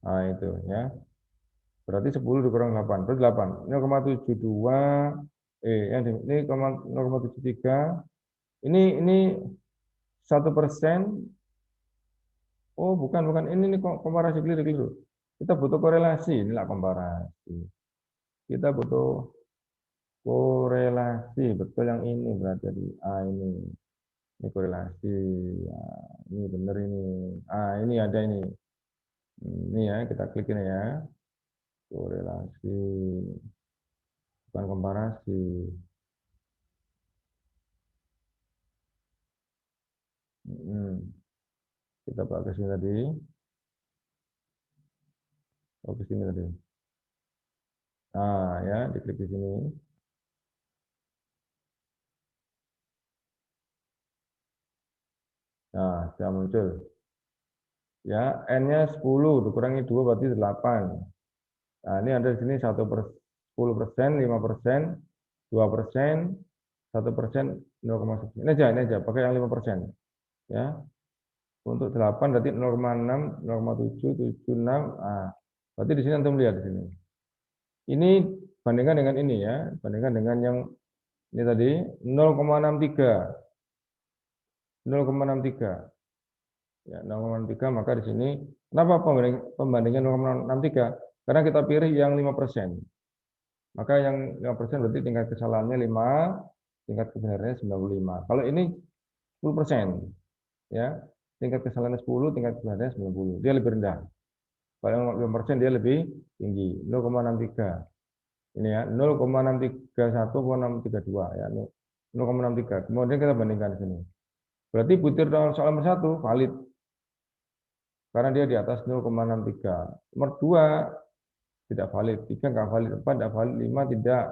Nah itu ya. Berarti 10 dikurang 8. Berarti 8. 0,72. Yang ini 0,73. Ini 1%. Oh, bukan. Ini komparasi keliru. Kita butuh korelasi. Inilah komparasi. Kita butuh korelasi. Betul yang ini berarti di A ini. Ini korelasi. Nah, ini benar ini. Ini ada ini. Ini ya, kita klik ini ya. Korelasi. Bukan komparasi. Kita bawa ke sini tadi. Oh, ke sini tadi. Nah, ya, diklik di sini. Nah, sudah muncul. Ya, N-nya 10, dikurangi 2 berarti 8. Nah, ini ada di sini 10%, 5%, 2%, 1%, 0,1. Ini aja, pakai yang 5%. Ya. Untuk 8 berarti 0,6, 0,7, 76. Nah, berarti di sini antum lihat di sini. Ini bandingkan dengan ini ya, bandingkan dengan yang ini tadi 0,63. 0,63. Ya, 0,63 maka di sini kenapa pembandingan 0,63? Karena kita pilih yang 5%. Maka yang 5% berarti tingkat kesalahannya 5, tingkat kebenarannya 95. Kalau ini 10%, ya, tingkat kesalahannya 10, tingkat kebenarannya 90. Dia lebih rendah. Kalau yang 5% dia lebih tinggi, 0,63. Ini ya, 0,631, 0,632 ya, 0,63. Kemudian kita bandingkan di sini. Berarti butir soal nomor 1 valid. Karena dia di atas 0,63. Nomor 2 tidak valid, 3 nggak valid, 4 tidak valid, 5 tidak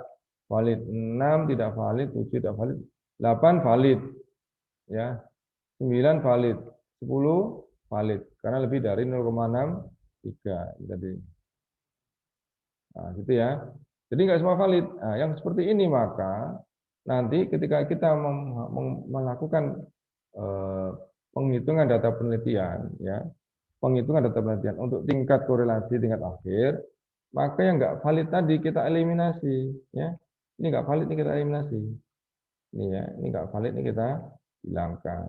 valid, 6 tidak valid, 7 tidak valid, 8 valid, ya, 9 valid, 10 valid, karena lebih dari 0,63 tadi. Nah, gitu ya. Jadi nggak semua valid. Nah, yang seperti ini maka nanti ketika kita melakukan penghitungan data penelitian, ya, penghitungan data penelitian untuk tingkat korelasi tingkat akhir, maka yang nggak valid tadi kita eliminasi, ya. Ini nggak valid ini kita eliminasi. Ini ya, ini nggak valid ini kita hilangkan.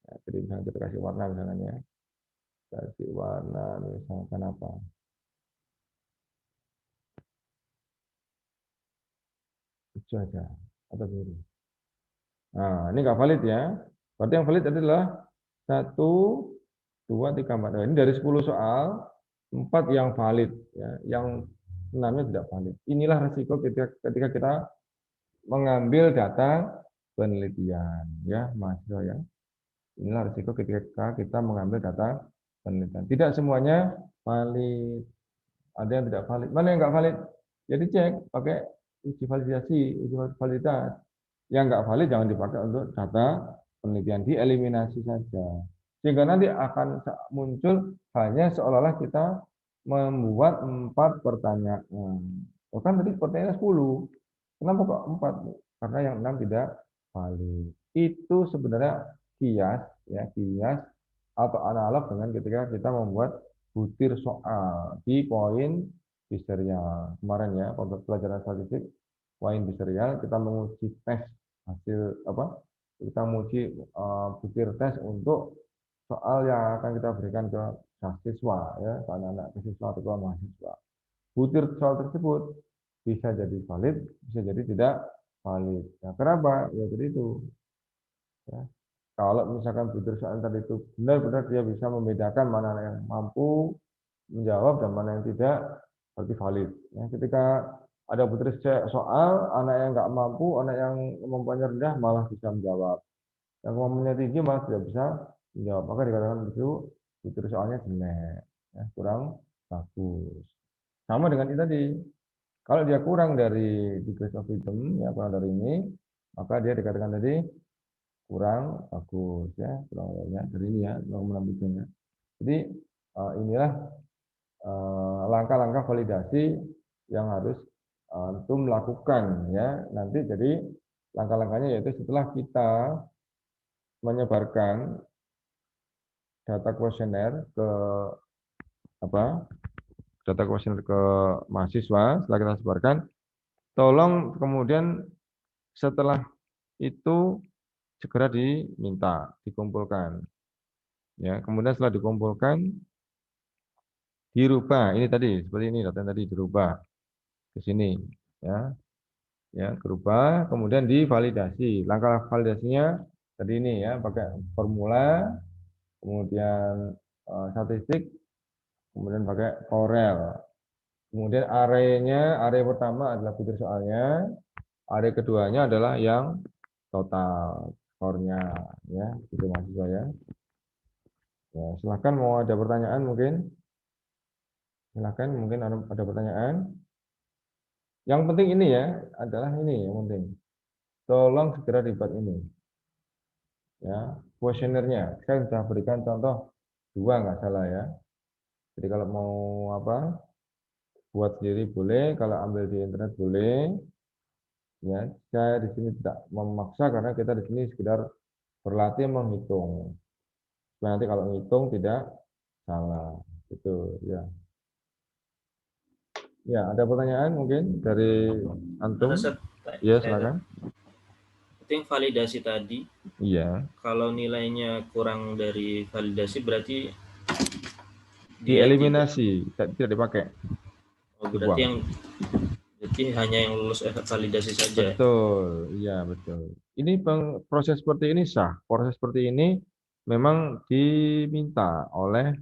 Ya, jadi misalnya kita kasih warna misalnya ya. Kasih warna misalkan apa? Hijau aja atau biru. Nah, ini nggak valid ya. Berarti yang valid adalah 1, 2, 3, 4. Nah, ini dari 10 soal, 4 yang valid, ya, yang 6-nya tidak valid. Inilah resiko ketika kita mengambil data penelitian, ya, mahasiswa ya. Inilah resiko ketika kita mengambil data penelitian. Tidak semuanya valid, ada yang tidak valid. Mana yang nggak valid? Jadi cek pakai uji validasi, uji validitas. Yang nggak valid jangan dipakai untuk data penelitian, dieliminasi saja. Sehingga nanti akan muncul hanya seolah-olah kita membuat 4 pertanyaan. Oh, kan tadi pertanyaannya 10. Kenapa kok 4? Karena yang 6 tidak valid. Itu sebenarnya kias, ya, kias atau analog dengan ketika kita membuat butir soal di poin biserial. Kemarin ya, untuk pelajaran statistik, poin biserial, kita menguji tes hasil apa? Kita menguji butir tes untuk soal yang akan kita berikan ke mahasiswa, ya, ke anak-anak mahasiswa atau ke mahasiswa. Butir soal tersebut bisa jadi valid, bisa jadi tidak valid. Ya, kenapa? Ya jadi itu. Ya. Kalau misalkan butir soal tadi itu benar-benar dia bisa membedakan mana yang mampu menjawab dan mana yang tidak, berarti valid. Ya, ketika ada butir soal, anak yang nggak mampu, anak yang kemampuannya rendah malah bisa menjawab. Yang kemampuannya tinggi malah tidak bisa menjawab. Maka dikatakan itu fitur soalnya jelek, ya, kurang bagus. Sama dengan ini tadi. Kalau dia kurang dari degrees of freedom, ya kurang dari ini, maka dia dikatakan tadi kurang bagus, ya, kurang banyak dari ini ya, kurang menampilkannya. Jadi inilah langkah-langkah validasi yang harus antum lakukan, ya. Nanti jadi langkah-langkahnya yaitu setelah kita menyebarkan data kuesioner ke data kuesioner ke mahasiswa, setelah kita sebarkan, tolong kemudian setelah itu segera diminta, dikumpulkan. Ya, kemudian setelah dikumpulkan dirubah. Ini tadi seperti ini datanya tadi dirubah ke sini, ya. Ya, berubah, kemudian divalidasi. Langkah validasinya tadi ini ya, pakai formula, kemudian statistik, kemudian pakai Corel. Kemudian area pertama adalah fitur soalnya, area keduanya adalah yang total skornya, ya, itu mahasiswa ya. Ya, silahkan mau ada pertanyaan mungkin. Silahkan mungkin ada pertanyaan. Yang penting ini ya, adalah ini yang penting. Tolong segera dibuat ini. Ya, kuesionernya. Saya sudah berikan contoh 2 nggak salah ya. Jadi kalau mau buat sendiri boleh, kalau ambil di internet boleh. Ya, saya di sini tidak memaksa karena kita di sini sekedar berlatih menghitung. Supaya nanti kalau menghitung tidak salah. Itu ya. Ya, ada pertanyaan mungkin dari antum? Ada, Sat. Ya, Saya silakan. Itu yang validasi tadi, Iya. kalau nilainya kurang dari validasi berarti dia Dieliminasi, tidak dipakai. berarti hanya yang lulus validasi saja. Betul, iya betul. Ini proses seperti ini sah. Proses seperti ini memang diminta oleh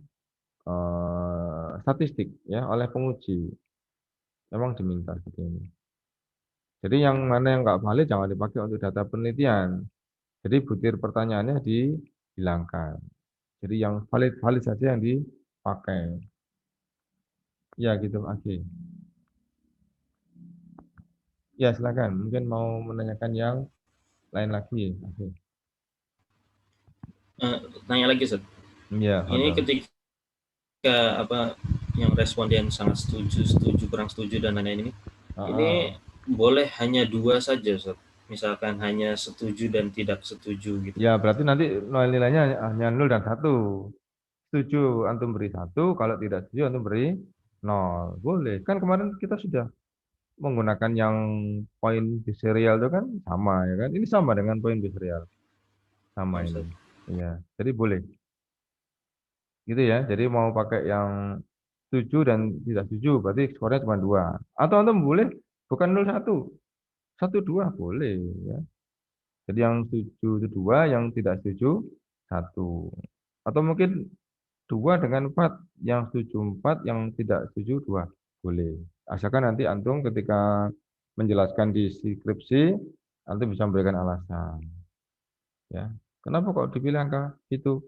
statistik, ya, oleh penguji. Memang diminta seperti ini. Jadi yang mana yang nggak valid jangan dipakai untuk data penelitian. Jadi butir pertanyaannya dihilangkan. Jadi yang valid saja yang dipakai. Ya gitu, Aki. Ya silakan. Mungkin mau menanyakan yang lain lagi. Aki. Tanya lagi, Sat. Ya. Ini ketika yang responden sangat setuju, kurang setuju dan lain-lain ini boleh hanya 2 saja, Sat. Misalkan hanya setuju dan tidak setuju gitu. Ya, berarti nanti nilainya hanya 0 dan 1. Setuju antum beri 1, kalau tidak setuju antum beri 0. Boleh. Kan kemarin kita sudah menggunakan yang poin biserial itu kan sama ya kan? Ini sama dengan poin biserial. Sama ini. Iya, jadi boleh. Gitu ya. Jadi mau pakai yang setuju dan tidak setuju, berarti skornya cuma 2. Atau antum boleh bukan 0 1. 1 2 boleh ya. Jadi yang setuju itu 2, yang tidak setuju 1. Atau mungkin 2 dengan 4, yang setuju 4, yang tidak setuju 2. Boleh. Asalkan nanti antum ketika menjelaskan di skripsi, antum bisa memberikan alasan. Ya. Kenapa kok dipilih angka itu?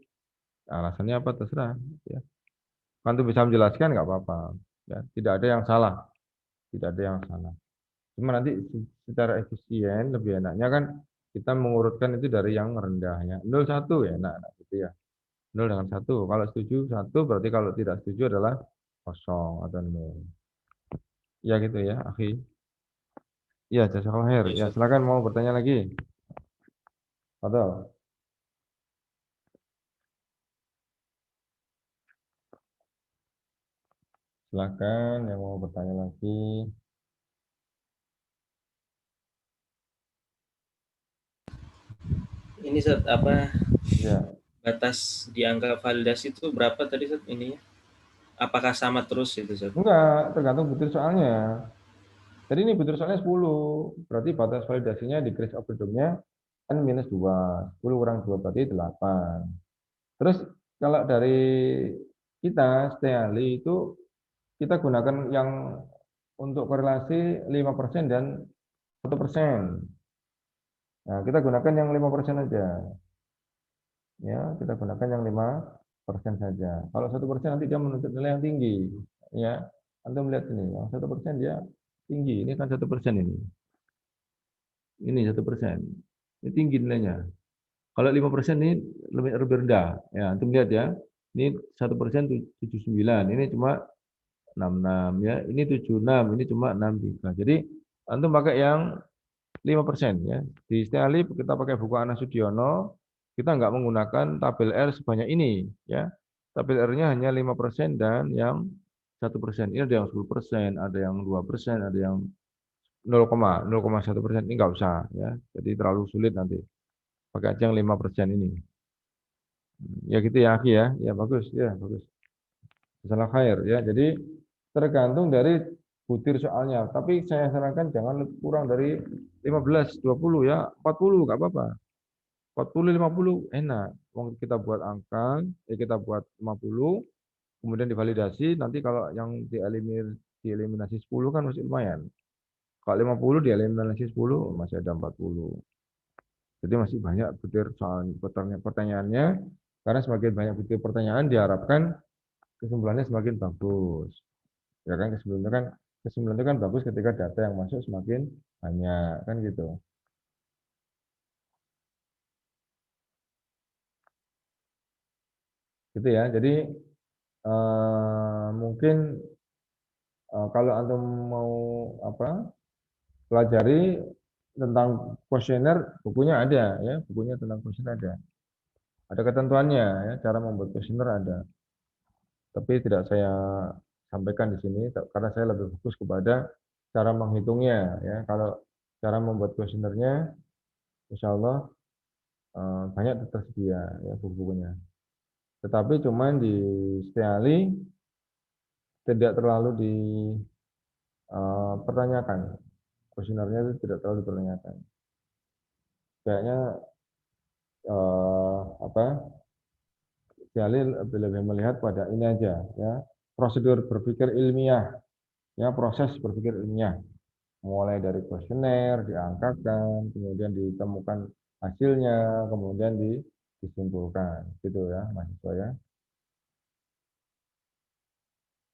Alasannya apa terserah. Ya. Antum bisa menjelaskan nggak apa-apa. Ya. Tidak ada yang salah. Tidak ada yang salah. Cuma nanti secara efisien lebih enaknya kan kita mengurutkan itu dari yang rendahnya. 0 1 ya enak gitu ya. 0 dengan 1. Kalau setuju 1 berarti kalau tidak setuju adalah 0 atau 0. Ya gitu ya, Akhi. Ya, jazakallahu khair. Ya, silakan mau bertanya lagi. Fadhal. Silakan yang mau bertanya lagi. Ini, Sat, Ya. batas dianggap validasi itu berapa tadi, Sat, ininya? Apakah sama terus itu, Sat? Enggak, tergantung butir soalnya. Jadi ini butir soalnya 10. Berarti batas validasinya di degrees of freedom-nya kan -2. 10 kurang 2 berarti 8. Terus kalau dari kita Stanley itu kita gunakan yang untuk korelasi 5% dan 1%. Nah, kita gunakan yang 5% aja. Ya, kita gunakan yang 5% saja. Kalau 1% nanti dia menuntut nilai yang tinggi. Ya, Anda melihat ini, yang 1% dia tinggi. Ini kan 1% ini. Ini 1%. Ini tinggi nilainya. Kalau 5% ini lebih rendah. Ya, Antum lihat ya. Ini 1% 79. Ini cuma 66 ya. Ini 76, ini cuma 63. Jadi antum pakai yang 5% ya. Di Stiali kita pakai buku Anas Sudiono, kita nggak menggunakan tabel R sebanyak ini ya. Tabel R-nya hanya 5% dan yang 1%. Ini ada yang 10%, ada yang 2%, ada yang 0,1%. Ini nggak usah ya. Jadi terlalu sulit nanti. Pakai aja yang 5% ini. Ya gitu ya, Aki ya. Ya bagus, ya bagus. Salah khair ya. Jadi tergantung dari butir soalnya. Tapi saya sarankan jangan kurang dari 15, 20 ya. 40 nggak apa-apa. 40, 50 enak. Kita buat angka, kita buat 50, kemudian divalidasi. Nanti kalau yang dieliminasi 10 kan masih lumayan. Kalau 50 dieliminasi 10 masih ada 40. Jadi masih banyak butir soal pertanyaannya. Karena semakin banyak butir pertanyaan diharapkan kesimpulannya semakin bagus. Ya kan kesimpulan itu kan bagus ketika data yang masuk semakin banyak kan gitu. Gitu ya. Jadi mungkin kalau antum mau pelajari tentang kuesioner, bukunya ada ya, bukunya tentang kuesioner ada. Ada ketentuannya ya, cara membuat kuesioner ada. Tapi tidak saya sampaikan di sini karena saya lebih fokus kepada cara menghitungnya ya. Kalau cara membuat kuesionernya, insya Allah banyak tersedia ya buku-bukunya. Tetapi cuman di Stiali tidak terlalu dipertanyakan. Kuesionernya itu tidak terlalu dipertanyakan. Kayaknya apa? Stiali lebih melihat pada ini aja ya. Prosedur berpikir ilmiah, ya proses berpikir ilmiah. Mulai dari kuesioner, diangkatkan, kemudian ditemukan hasilnya, kemudian disimpulkan, gitu ya, mahasiswa ya.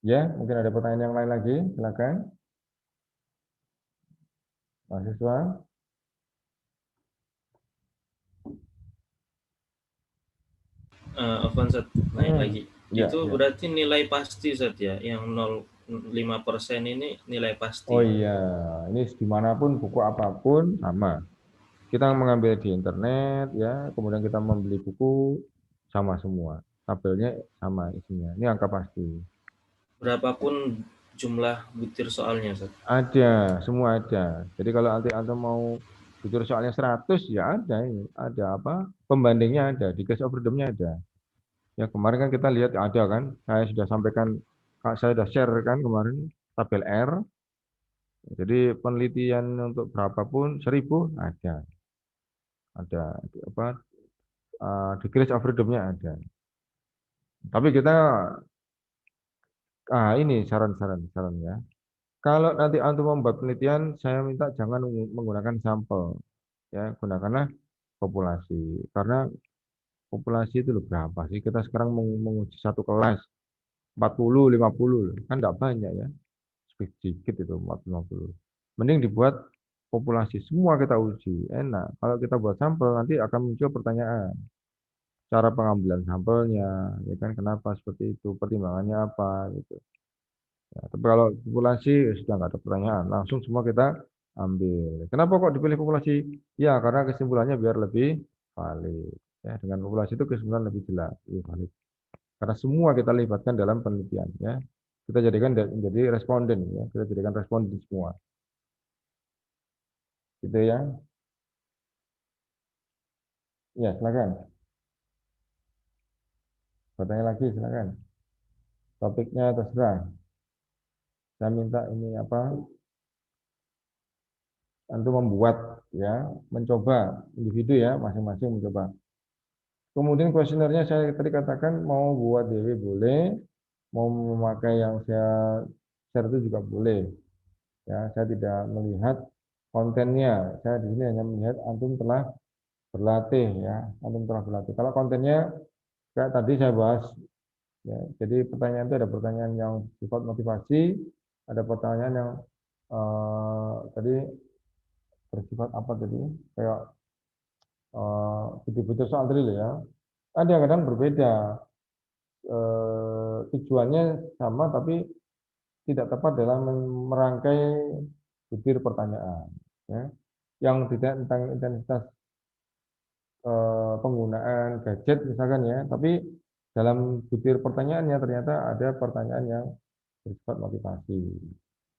Ya, mungkin ada pertanyaan yang lain lagi, silakan, mahasiswa. Afwan Zat, naik lagi. Ya, Itu ya. berarti nilai pasti Zat ya, yang 0,5% ini nilai pasti. Oh iya, ini dimanapun buku apapun sama. Kita mengambil di internet ya, kemudian kita membeli buku sama semua. Tabelnya sama isinya. Ini angka pasti. Berapapun jumlah butir soalnya Zat. Ada, semua ada. Jadi kalau nanti Anda mau butir soalnya 100 ya ada ini. Ada apa? Pembandingnya ada, di case of freedom-nya ada. Ya kemarin kan kita lihat ada kan. Saya sudah sampaikan, saya sudah share kan kemarin tabel R. Jadi penelitian untuk berapapun 1000 ada. Ada apa? Degrees of freedom-nya ada. Tapi kita ini saran ya. Kalau nanti antum membuat penelitian, saya minta jangan menggunakan sampel. Ya, gunakanlah populasi. Karena populasi itu loh berapa sih? Kita sekarang menguji satu kelas 40, 50 kan enggak banyak ya. Sedikit itu 40, 50. Mending dibuat populasi semua kita uji. Enak. Kalau kita buat sampel nanti akan muncul pertanyaan. Cara pengambilan sampelnya, ya kan kenapa seperti itu, pertimbangannya apa gitu. Ya, tapi kalau populasi sudah nggak ada pertanyaan, langsung semua kita ambil. Kenapa kok dipilih populasi? Ya, karena kesimpulannya biar lebih valid. Ya, dengan populasi itu kesimpulan lebih jelas, lebih valid. Karena semua kita libatkan dalam penelitian. Ya, kita jadikan menjadi responden. Ya, kita jadikan responden semua. Gitu ya. Ya, silakan. Bertanya lagi, silakan. Topiknya terserah. Saya minta ini apa? Tentu membuat ya, mencoba individu ya, masing-masing mencoba. Kemudian kuesionernya saya tadi katakan mau buat DW boleh, mau memakai yang saya share itu juga boleh. Ya, saya tidak melihat kontennya. Saya di sini hanya melihat antum telah berlatih ya, antum telah berlatih. Kalau kontennya kayak tadi saya bahas ya, jadi pertanyaan itu ada pertanyaan yang sifat motivasi, ada pertanyaan yang tadi bersifat apa tadi, kayak butir-butir soal tadi loh ya. Ada yang kadang berbeda, tujuannya sama tapi tidak tepat dalam merangkai butir pertanyaan ya. Yang tidak tentang intensitas penggunaan gadget misalkan ya, tapi dalam butir pertanyaannya ternyata ada pertanyaan yang bersifat motivasi.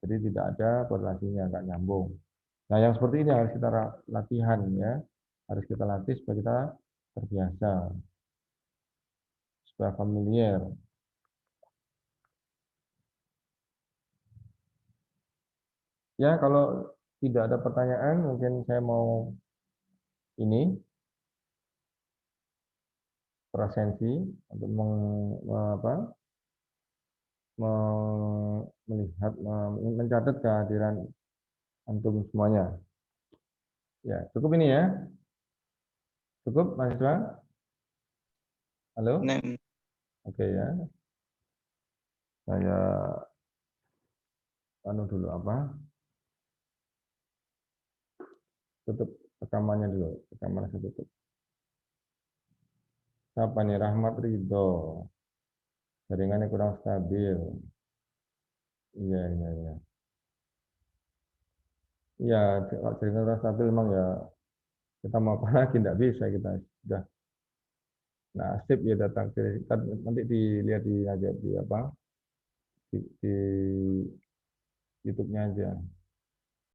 Jadi tidak ada korelasinya, nggak nyambung. Nah, yang seperti ini harus kita latihan ya, harus kita latih supaya kita terbiasa, supaya familiar. Ya, kalau tidak ada pertanyaan, mungkin saya mau ini presensi untuk melihat, mencatat kehadiran antum semuanya. Ya, cukup ini ya. Cukup, mahasiswa? Halo? Oke ya. Saya dulu tutup rekamannya dulu. Rekaman saya tutup. Siapa nih? Rahmat Ridho. Jaringannya kurang stabil. Iya. Iya, kalau jaringan kurang stabil memang ya kita mau apa lagi, tidak bisa kita sudah nasib ya datang nanti dilihat di YouTube-nya aja.